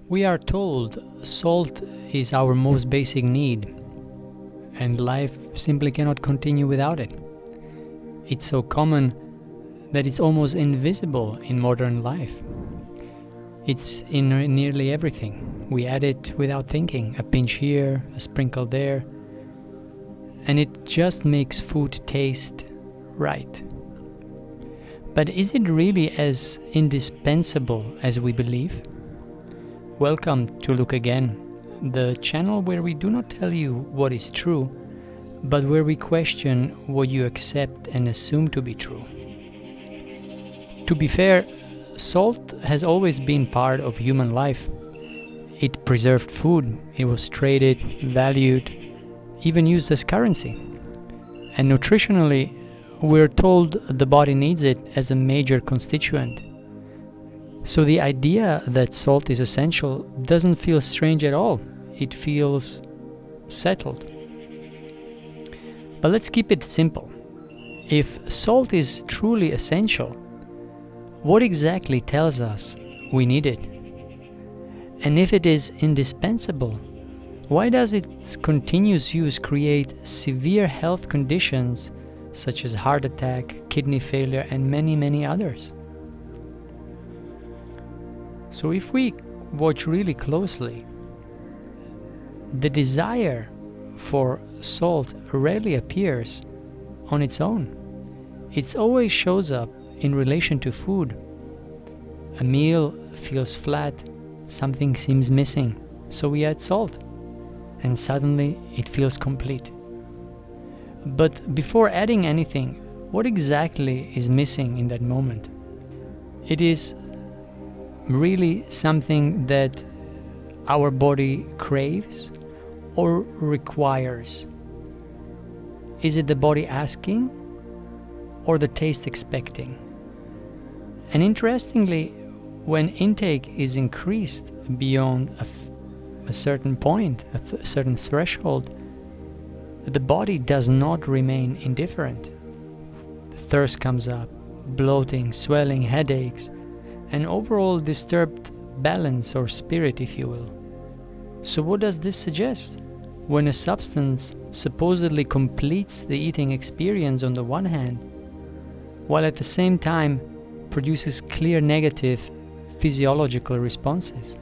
We are told salt is our most basic need, and life simply cannot continue without it. It's so common that it's almost invisible in modern life. It's in nearly everything. We add it without thinking, a pinch here, a sprinkle there, and it just makes food taste right. But is it really as indispensable as we believe? Welcome to Look Again, the channel where we do not tell you what is true, but where we question what you accept and assume to be true. To be fair, salt has always been part of human life. It preserved food, it was traded, valued, even used as currency. And nutritionally, we're told the body needs it as a major constituent. So the idea that salt is essential doesn't feel strange at all. It feels settled. But let's keep it simple. If salt is truly essential, what exactly tells us we need it? And if it is indispensable, why does its continuous use create severe health conditions such as heart attack, kidney failure, and many others? So if we watch really closely, the desire for salt rarely appears on its own. It always shows up in relation to food. A meal feels flat, something seems missing, so we add salt, and suddenly it feels complete. But before adding anything, what exactly is missing in that moment? It is really something that our body craves or requires? Is it the body asking or the taste expecting? And interestingly, when intake is increased beyond a certain point, a certain threshold, the body does not remain indifferent. Thirst comes up, bloating, swelling, headaches, an overall disturbed balance or spirit, if you will. So what does this suggest? When a substance supposedly completes the eating experience on the one hand, while at the same time produces clear negative physiological responses.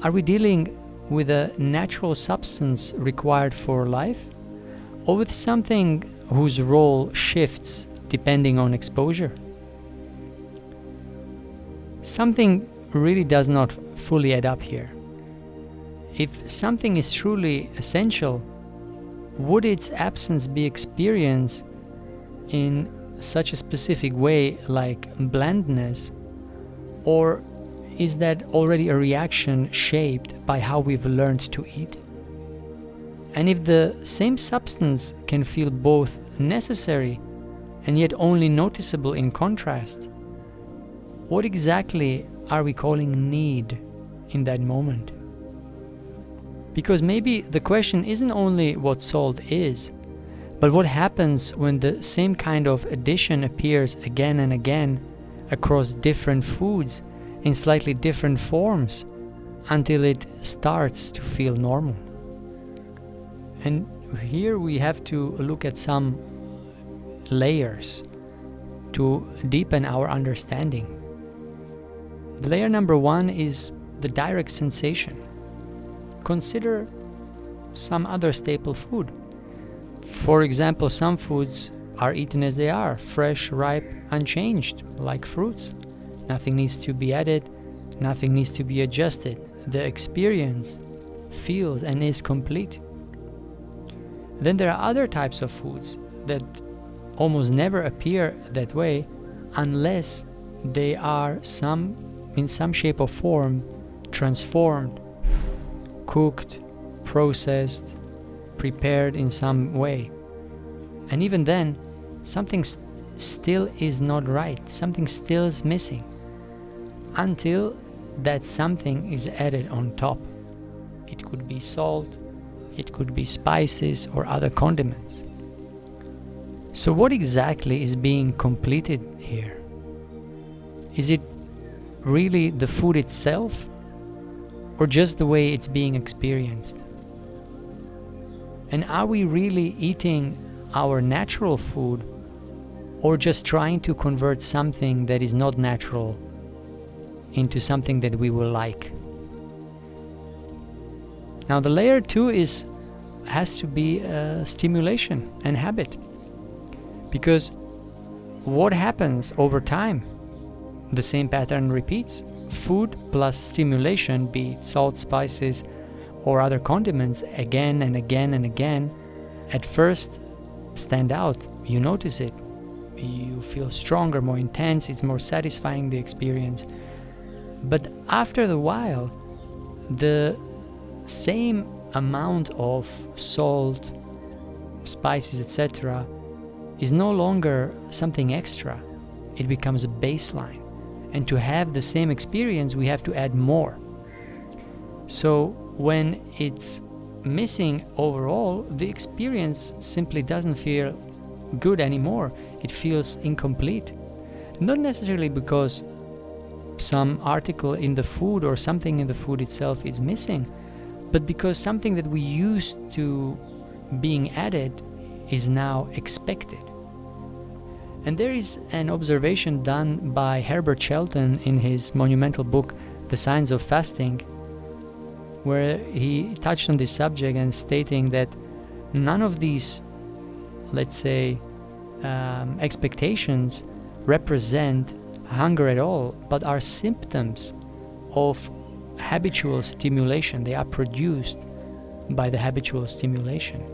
Are we dealing with a natural substance required for life, or with something whose role shifts depending on exposure? Something really does not fully add up here. If something is truly essential, would its absence be experienced in such a specific way like blandness, or is that already a reaction shaped by how we've learned to eat? And if the same substance can feel both necessary and yet only noticeable in contrast, what exactly are we calling need in that moment? Because maybe the question isn't only what salt is, but what happens when the same kind of addition appears again and again across different foods in slightly different forms until it starts to feel normal. And here we have to look at some layers to deepen our understanding. The layer number one is the direct sensation. Consider some other staple food. For example, some foods are eaten as they are, fresh, ripe, unchanged, like fruits. Nothing needs to be added, nothing needs to be adjusted. The experience feels and is complete. Then there are other types of foods that almost never appear that way unless they are in some shape or form transformed, cooked, processed, prepared in some way. And even then, something still is not right, something still is missing, until that something is added on top. It could be salt, it could be spices or other condiments. So what exactly is being completed here? Is it really the food itself, or just the way it's being experienced? And are we really eating our natural food, or just trying to convert something that is not natural into something that we will like? Now the layer 2 has to be stimulation and habit, because what happens over time? The same pattern repeats. Food plus stimulation, be it salt, spices, or other condiments, again and again and again, at first stand out. You notice it. You feel stronger, more intense, it's more satisfying, the experience. But after the while, the same amount of salt, spices, etc. is no longer something extra. It becomes a baseline. And to have the same experience, we have to add more. So when it's missing overall, the experience simply doesn't feel good anymore. It feels incomplete. Not necessarily because some article in the food or something in the food itself is missing, but because something that we used to being added is now expected. And there is an observation done by Herbert Shelton in his monumental book, The Science of Fasting, where he touched on this subject and stating that none of these, let's say, expectations represent hunger at all, but are symptoms of habitual stimulation. They are produced by the habitual stimulation.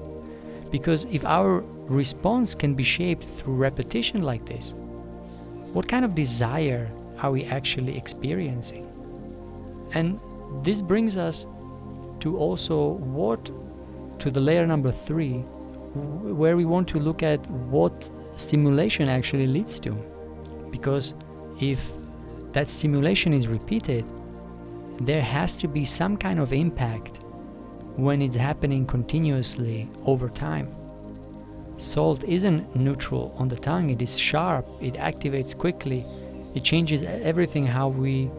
Because if our response can be shaped through repetition like this, what kind of desire are we actually experiencing? And this brings us to also to the layer number 3, where we want to look at what stimulation actually leads to. Because if that stimulation is repeated, there has to be some kind of impact when it's happening continuously over time. Salt isn't neutral on the tongue, it is sharp, it activates quickly, it changes everything how we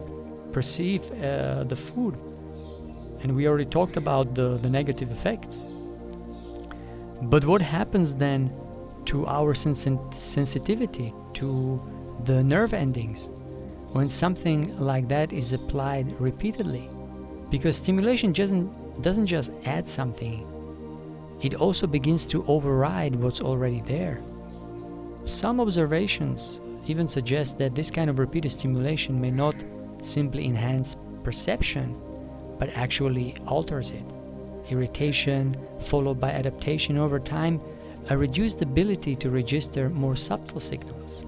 perceive the food. And we already talked about the negative effects. But what happens then to our sensitivity, to the nerve endings, when something like that is applied repeatedly? Because stimulation doesn't just add something, it also begins to override what's already there. Some observations even suggest that this kind of repeated stimulation may not simply enhance perception, but actually alters it. Irritation, followed by adaptation over time, a reduced ability to register more subtle signals.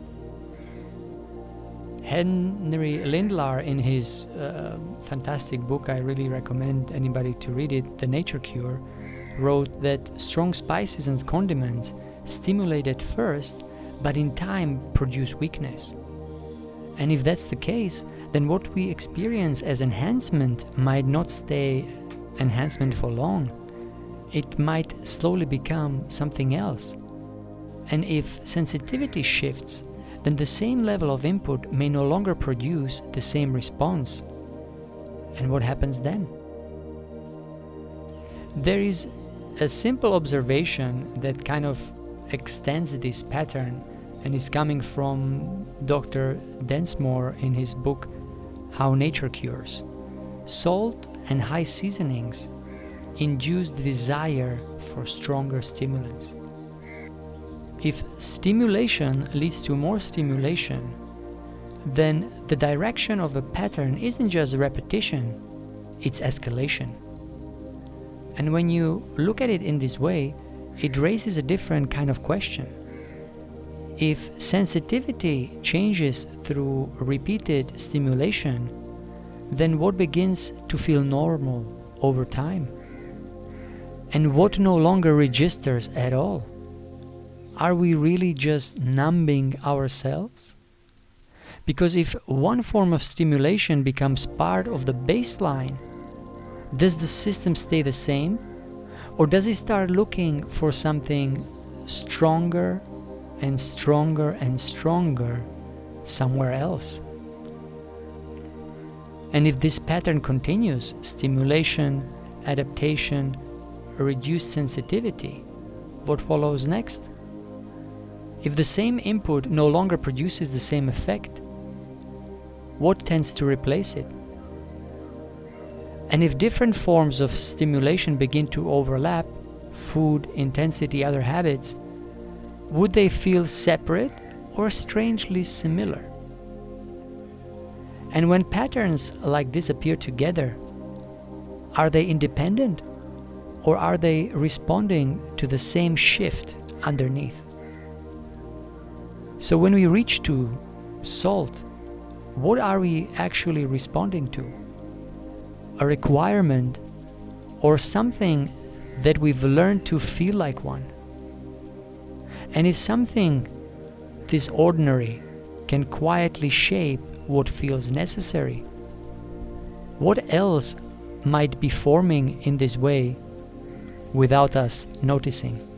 Henry Lindlar, in his fantastic book, I really recommend anybody to read it, The Nature Cure, wrote that strong spices and condiments stimulate at first, but in time produce weakness. And if that's the case, then what we experience as enhancement might not stay enhancement for long. It might slowly become something else. And if sensitivity shifts, then the same level of input may no longer produce the same response. And what happens then? There is a simple observation that kind of extends this pattern and is coming from Dr. Densmore in his book, How Nature Cures. Salt and high seasonings induce the desire for stronger stimulants. If stimulation leads to more stimulation, then the direction of a pattern isn't just repetition, it's escalation. And when you look at it in this way, it raises a different kind of question. If sensitivity changes through repeated stimulation, then what begins to feel normal over time? And what no longer registers at all? Are we really just numbing ourselves? Because if one form of stimulation becomes part of the baseline, does the system stay the same? Or does it start looking for something stronger and stronger and stronger somewhere else? And if this pattern continues, stimulation, adaptation, reduced sensitivity, what follows next? If the same input no longer produces the same effect, what tends to replace it? And if different forms of stimulation begin to overlap, food, intensity, other habits, would they feel separate or strangely similar? And when patterns like this appear together, are they independent or are they responding to the same shift underneath? So when we reach to salt, what are we actually responding to? A requirement or something that we've learned to feel like one? And if something this ordinary can quietly shape what feels necessary, what else might be forming in this way without us noticing?